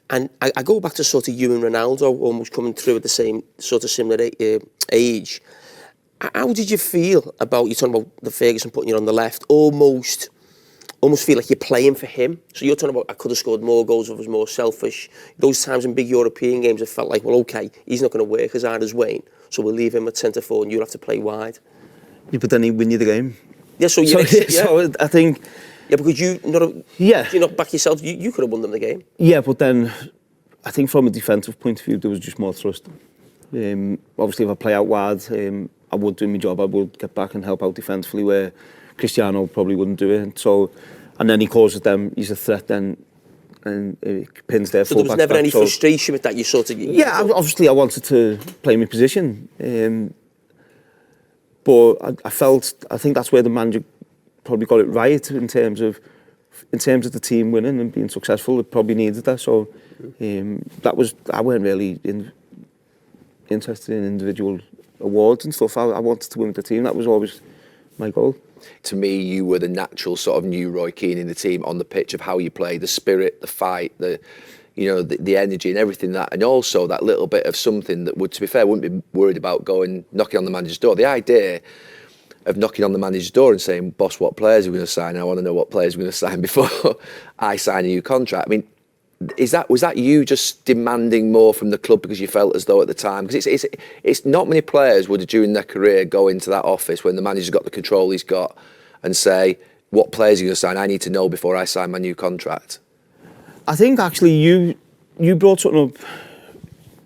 And I go back to sort of you and Ronaldo almost coming through at the same sort of similar age. How did you feel about, you're talking about the Ferguson putting you on the left, almost feel like you're playing for him? So you're talking about, I could have scored more goals if I was more selfish. Those times in big European games, it felt like, well, okay, he's not going to work as hard as Wayne, so we'll leave him at centre forward and you'll have to play wide. Yeah, but then he win you the game. Yeah, so I think... Yeah, because you not back yourself, you could have won them the game. Yeah, but then I think from a defensive point of view, there was just more trust. Obviously, if I play out wide, I would do my job. I would get back and help out defensively, where Cristiano probably wouldn't do it. So, and then he causes them, he's a threat then, and pins their fullbacks back. So there was never any frustration with that? You sort of... Yeah, obviously I wanted to play my position. But I think that's where the manager probably got it right in terms of the team winning and being successful. It probably needed that. So I weren't really interested in individual awards and stuff. I wanted to win with the team. That was always my goal. To me, you were the natural sort of new Roy Keane in the team, on the pitch, of how you play, the spirit, the fight, the energy and everything that, and also that little bit of something that would, to be fair, wouldn't be worried about knocking on the manager's door. The idea of knocking on the manager's door and saying, boss, what players are we going to sign? I want to know what players we're going to sign before I sign a new contract. I mean, was that you just demanding more from the club because you felt as though at the time, because it's not many players would during their career go into that office when the manager's got the control he's got and say, what players are you going to sign? I need to know before I sign my new contract. I think actually you brought something up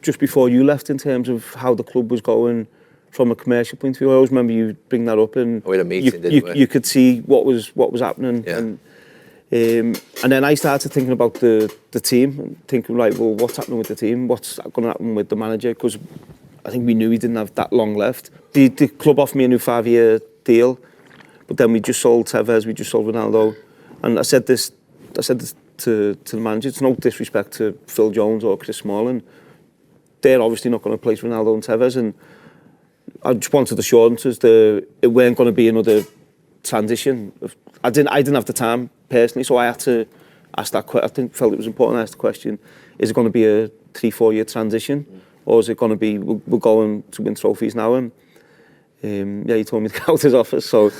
just before you left in terms of how the club was going from a commercial point of view. I always remember you bring that up, and we had a meeting, didn't we? You could see what was happening. Yeah. And then I started thinking about the team and thinking, right, well, what's happening with the team? What's going to happen with the manager? Because I think we knew he didn't have that long left. The club offered me a new 5-year deal, but then we just sold Tevez, we just sold Ronaldo, and I said this to the manager. It's no disrespect to Phil Jones or Chris Smalling. They're obviously not going to place Ronaldo and Tevez, and I just wanted assurances that it weren't going to be another transition. I didn't have the time personally, so I had to ask that question. I felt it was important to ask the question: is it going to be a 3-4 year transition, or is it going to be we're going to win trophies now? And he told me to get out of his office, so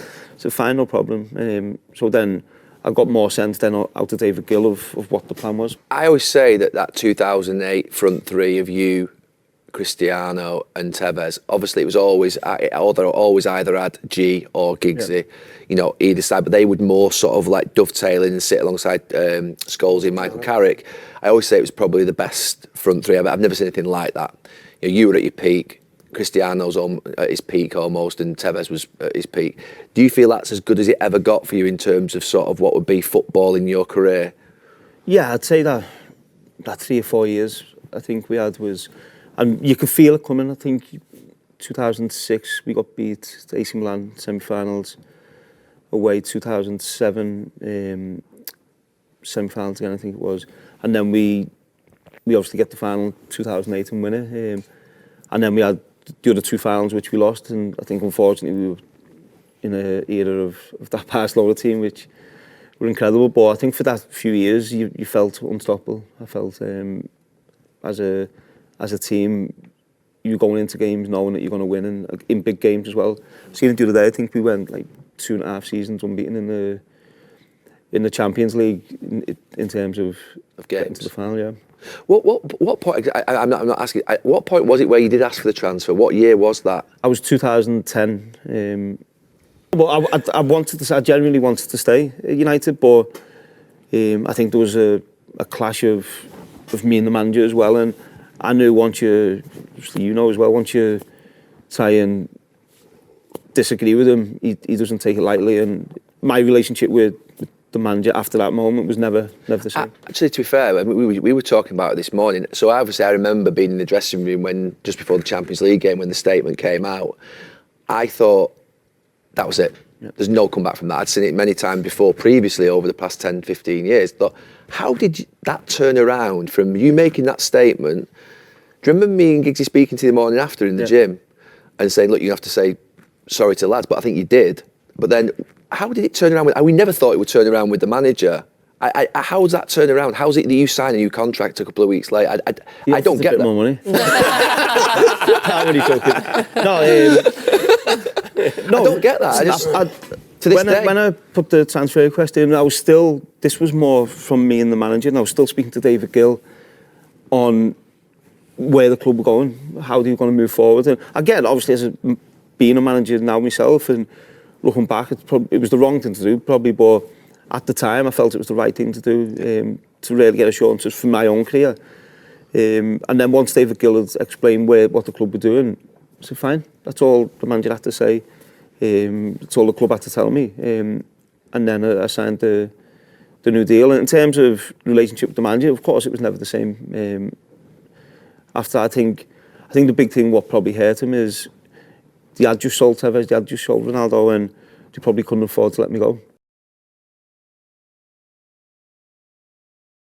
fine, no problem. So then I got more sense then out of David Gill of what the plan was. I always say that 2008 front three of you, Cristiano and Tevez, obviously it was always either had G or Giggsy, either side, but they would more sort of like dovetail in and sit alongside Scholes and Michael Carrick. I always say it was probably the best front three ever. I've never seen anything like that. You were at your peak, Cristiano's at his peak almost, and Tevez was at his peak. Do you feel that's as good as it ever got for you in terms of sort of what would be football in your career? Yeah, I'd say that 3 or 4 years I think we had was... And you could feel it coming. I think 2006 we got beat to AC Milan semi-finals away. 2007 semi-finals again, I think it was. And then we obviously get the final 2008 and win it. And then we had the other 2 finals which we lost. And I think unfortunately we were in an era of that Barcelona team which were incredible. But I think for that few years you felt unstoppable. I felt as a team, you're going into games knowing that you're going to win, and in big games as well. Seeing the other day, I think we went like 2.5 seasons unbeaten in the Champions League in terms of getting to the final. Yeah. What point? I'm not asking. At what point was it where you did ask for the transfer? What year was that? I was 2010. Well, I genuinely wanted to stay at United, but I think there was a clash of me and the manager as well, and I knew once once you try and disagree with him, he doesn't take it lightly. And my relationship with the manager after that moment was never the same. Actually, to be fair, we were talking about it this morning. So obviously I remember being in the dressing room when, just before the Champions League game, when the statement came out. I thought, that was it. Yep. There's no comeback from that. I'd seen it many times before, previously, over the past 10, 15 years. But how did that turn around from you making that statement? Do you remember me and Giggsy speaking to you the morning after in the gym and saying, look, you have to say sorry to the lads, but I think you did. But then how did it turn around? We never thought it would turn around with the manager. How's that turn around? How's it that you sign a new contract a couple of weeks later? I don't get a bit that. more money. I'm only joking. No, I don't get that. To this day. When I put the transfer request in, this was more from me and the manager, and I was still speaking to David Gill on where the club were going, how they were going to move forward. And again, obviously, being a manager now myself and looking back, it was the wrong thing to do, probably, but at the time, I felt it was the right thing to do to really get assurances for my own career. And then once David Gill had explained what the club were doing, I said, fine, that's all the manager had to say. That's all the club had to tell me. And then I signed the new deal. And in terms of relationship with the manager, of course, it was never the same. After I think the big thing what probably hurt him is they had just sold Tevez, they had just sold Ronaldo, and they probably couldn't afford to let me go.